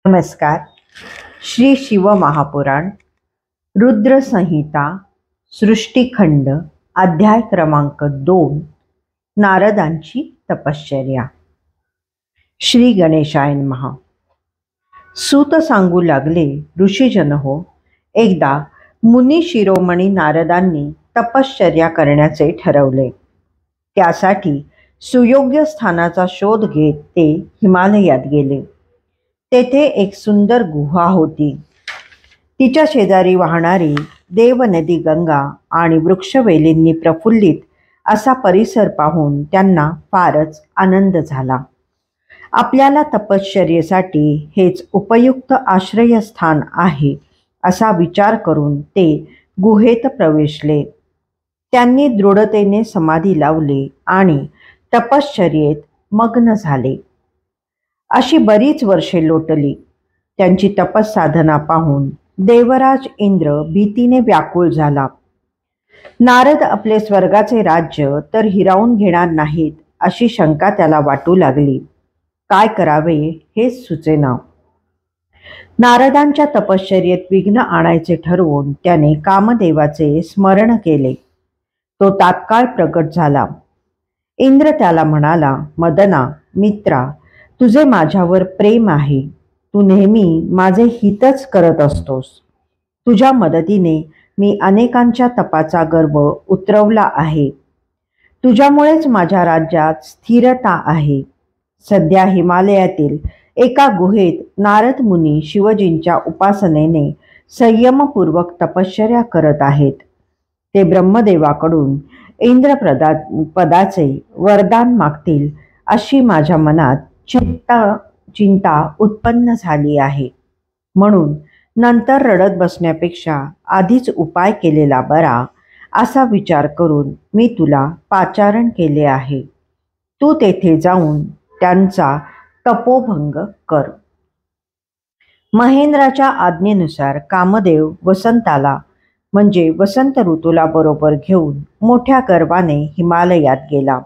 नमस्कार. श्री शिव महापुराण रुद्र संहिता सृष्टीखंड अध्याय क्रमांक 2 नारदांची तपश्चर्या. श्री गणेशाय नमः. सूत सांगू लागले, ऋषीजन हो, एकदा मुनी शिरोमणी नारदांनी तपश्चर्या करण्याचे ठरवले. त्यासाठी सुयोग्य स्थानाचा शोध घेत ते हिमालयात गेले. तेथे एक सुंदर गुहा होती. तिच्या शेजारी वाहणारी देवनदी गंगा आणि वृक्षवेलींनी प्रफुल्लित असा परिसर पाहून त्यांना फारच आनंद झाला. आपल्याला तपश्चर्येसाठी हेच उपयुक्त आश्रयस्थान आहे असा विचार करून ते गुहेत प्रवेशले. त्यांनी दृढतेने समाधी लावली आणि तपश्चर्येत मग्न झाले. अशी बरीच वर्षे लोटली. त्यांची तपस्साधना पाहून देवराज इंद्र भीतीने व्याकुळ झाला. नारद आपले स्वर्गाचे राज्य तर हिरावून घेणार नाहीत अशी शंका त्याला वाटू लागली. काय करावे हेच सुचेना. नारदांच्या तपश्चर्येत विघ्न आणायचे ठरवून त्याने कामदेवाचे स्मरण केले. तो तात्काळ प्रकट झाला. इंद्र त्याला म्हणाला, मदना मित्रा, तुझे माझ्यावर प्रेम आहे. तू नेहमी माझे हितच करत असतोस. तुझ्या मदतीने मी अनेकांच्या तपाचा गर्भ उतरवला आहे. तुझ्यामुळेच माझ्या राज्यात स्थिरता आहे. सध्या हिमालयातील एका गुहेत नारद मुनी शिवजींच्या उपासनेने संयमपूर्वक तपश्चर्या करत आहेत. ते ब्रह्मदेवाकडून इंद्रपदाचे वरदान मागतील अशी माझ्या मनात चिंता उत्पन्न झाली आहे. म्हणून नंतर रडत बसण्यापेक्षा आधीच उपाय केलेला बरा असा विचार करून मी तुला पाचारण केले आहे. तू तेथे जाऊन त्यांचा तपोभंग कर. महेंद्राच्या आज्ञेनुसार कामदेव वसंताला म्हणजे वसंत ऋतूला बरोबर घेऊन मोठ्या गर्वाने हिमालयात गेला.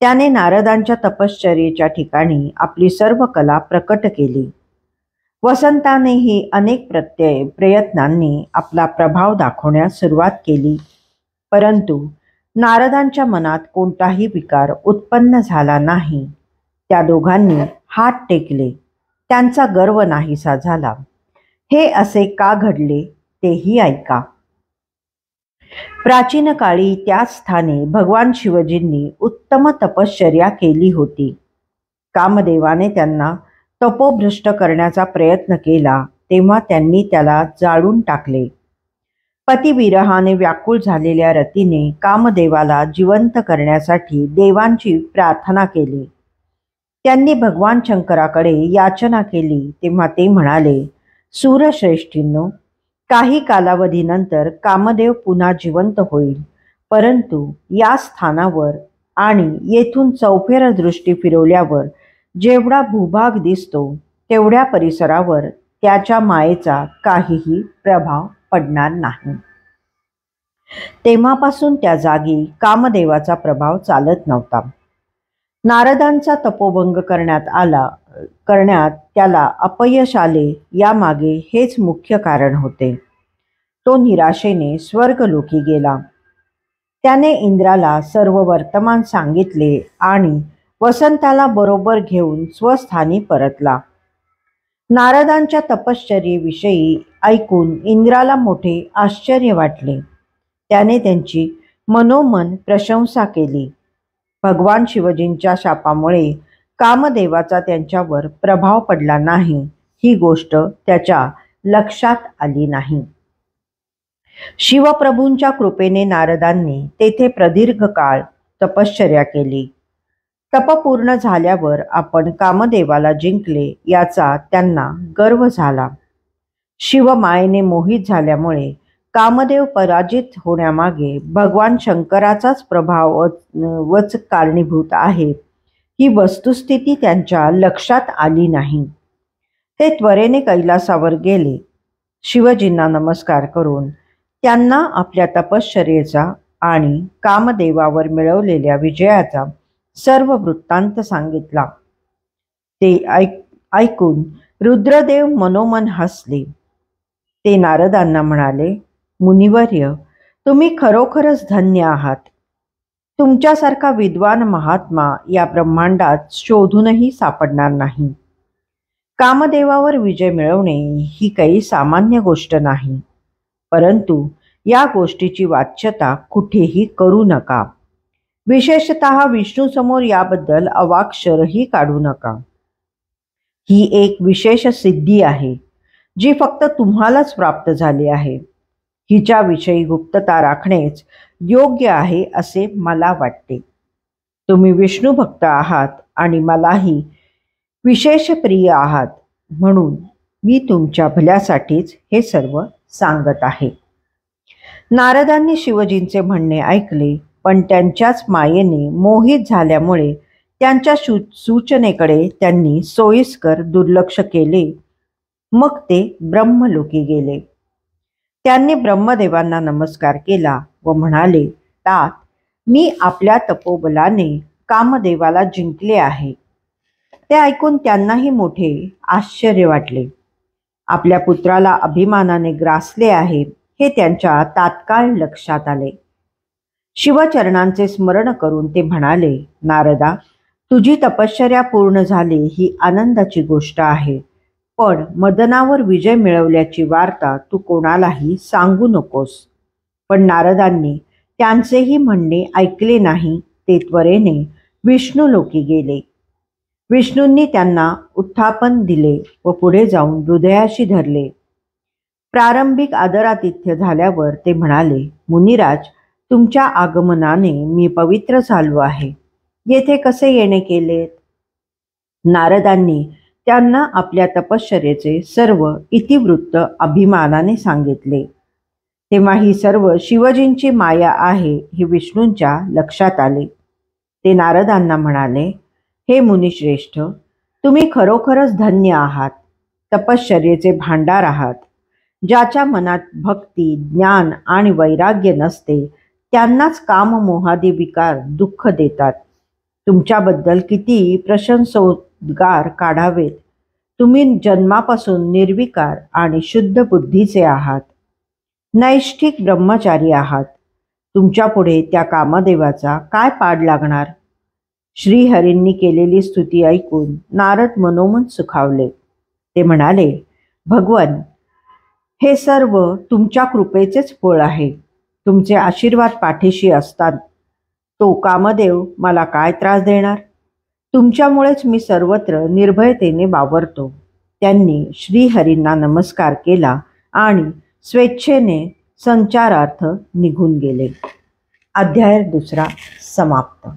त्याने नारदांच्या तपश्चर्येच्या ठिकाणी आपली सर्व कला प्रकट केली. वसंतानेही अनेक प्रयत्नांनी आपला प्रभाव दाखवण्यास सुरुवात केली. परंतु नारदांच्या मनात कोणताही विकार उत्पन्न झाला नाही. त्या दोघांनी हात टेकले. त्यांचा गर्व नाहीसा झाला. हे असे का घडले तेही ऐका. प्राचीन काळी त्याच स्थानी भगवान शिवजींनी उत्तम तपश्चर्या केली होती. कामदेवाने त्यांना तपोभ्रष्ट करण्याचा प्रयत्न केला तेव्हा त्यांनी त्याला जाळून टाकले. पतिविरहाने व्याकुळ झालेल्या रतीने कामदेवाला जिवंत करण्यासाठी देवांची प्रार्थना केली. त्यांनी भगवान शंकराकडे याचना केली तेव्हा ते म्हणाले, सूरश्रेष्ठींनो, काही कालावधीनंतर कामदेव पुन्हा जिवंत होईल. परंतु या स्थानावर आणि येथून चौफेर दृष्टी फिरवल्यावर जेवढा भूभाग दिसतो तेवढ्या परिसरावर त्याच्या मायेचा काहीही प्रभाव पडणार नाही. तेव्हापासून त्या जागी कामदेवाचा प्रभाव चालत नव्हता. नारदांचा तपोभंग करण्यात त्याला अपयश आले यामागे हेच मुख्य कारण होते. तो निराशेने स्वर्गलोकी गेला. त्याने इंद्राला सर्व वर्तमान सांगितले आणि वसंताला बरोबर घेऊन स्वस्थानी परतला. नारदांच्या तपश्चर्येविषयी ऐकून इंद्राला मोठे आश्चर्य वाटले. त्याने त्यांची मनोमन प्रशंसा केली. भगवान शिवजींच्या शापामुळे कामदेवाचा त्यांच्यावर प्रभाव पडला नाही ही गोष्ट त्याच्या लक्षात आली नाही. शिवप्रभूंच्या कृपेने नारदांनी तेथे प्रदीर्घ काळ तपश्चर्या केली. तप पूर्ण झाल्यावर आपण कामदेवाला जिंकले याचा त्यांना गर्व झाला. शिवमायेने मोहित झाल्यामुळे कामदेव पराजित होण्यामागे भगवान शंकराचाच प्रभावच कारणीभूत आहे ही वस्तुस्थिती त्यांच्या लक्षात आली नाही. ते त्वरेने कैलासावर गेले. शिवजींना नमस्कार करून त्यांना आपल्या तपश्चर्येचा आणि कामदेवावर मिळवलेल्या विजयाचा सर्व वृत्तांत सांगितला. ते ऐकून रुद्रदेव मनोमन हसले. ते नारदांना म्हणाले, मुनिवर्य, तुम्ही खरोखरच धन्य आहात. तुमच्यासारखा विद्वान महात्मा या ब्रह्मांडात शोधूनही सापडणार नाही. कामदेवावर विजय मिळवणे ही काही सामान्य गोष्ट नाही, परंतु या गोष्टीची वाच्यता कुठेही करू नका. विशेषतः विष्णू समोर याबद्दल अवाक्षरही काढू नका. ही एक विशेष सिद्धी आहे जी फक्त तुम्हालाच प्राप्त झाली आहे. हिच्याविषयी गुप्तता राखणेच योग्य आहे असे मला वाटते. तुम्ही विष्णू भक्त आहात आणि मलाही विशेष प्रिय आहात, म्हणून मी तुमच्या भल्यासाठीच हे सर्व सांगत आहे. नारदांनी शिवजींचे म्हणणे ऐकले, पण त्यांच्याच मायेने मोहित झाल्यामुळे त्यांच्या सूचनेकडे त्यांनी सोयीस्कर दुर्लक्ष केले. मग ते ब्रह्मलोकी गेले. त्यांनी ब्रह्मदेवांना नमस्कार केला व म्हणाले, तात, मी आपल्या तपोबलाने कामदेवाला जिंकले आहे. ते ऐकून त्यांनाही मोठे आश्चर्य वाटले. आपल्या पुत्राला अभिमानाने ग्रासले आहे हे त्यांच्या तात्काळ लक्षात आले. शिवचरणांचे स्मरण करून ते म्हणाले, नारदा, तुझी तपश्चर्या पूर्ण झाली ही आनंदाची गोष्ट आहे, पण मदनावर विजय मिळवल्याची वार्ता तू कोणालाही सांगू नकोस. पण नारदांनी त्यांचेही म्हणणे ऐकले नाही. ते त्वरेने विष्णुलोकी गेले. विष्णूंनी त्यांना उत्थापन दिले व पुढे जाऊन हृदयाशी धरले. प्रारंभिक आदरातिथ्य झाल्यावर ते म्हणाले, मुनिराज, तुमच्या आगमनाने मी पवित्र झालो आहे. येथे कसे येणे केलेत? नारदांनी त्यांना आपल्या तपश्चर्येचे सर्व इतिवृत्त अभिमानाने सांगितले. तेव्हा ही सर्व शिवजींची माया आहे हे विष्णूंच्या लक्षात आले. ते नारदांना म्हणाले, हे मुनिश्रेष्ठ, तुम्ही खरोखरच धन्य आहात. तपश्चर्येचे भांडार आहात. ज्याच्या मनात भक्ती, ज्ञान आणि वैराग्य नसते त्यांनाच काममोहादी विकार दुःख देतात. तुमच्याबद्दल किती प्रशंसोद्गार काढावेत. तुम्ही जन्मापासून निर्विकार आणि शुद्ध बुद्धीचे आहात. नैष्ठिक ब्रह्मचारी आहात. तुमच्या पुढे त्या कामदेवाचा काय पाड लागणार? श्रीहरींनी केलेली स्तुती ऐकून नारद मनोमन सुखावले. ते म्हणाले, भगवन, हे सर्व तुमच्या कृपेचेच फळ आहे. तुमचे आशीर्वाद पाठीशी असतात तो कामदेव मला काय त्रास देणार? तुमच्यामुळेच मी सर्वत्र निर्भयतेने वावरतो. त्यांनी श्रीहरींना नमस्कार केला आणि स्वेच्छेने संचारार्थ निघून गेले. अध्याय 2 समाप्त.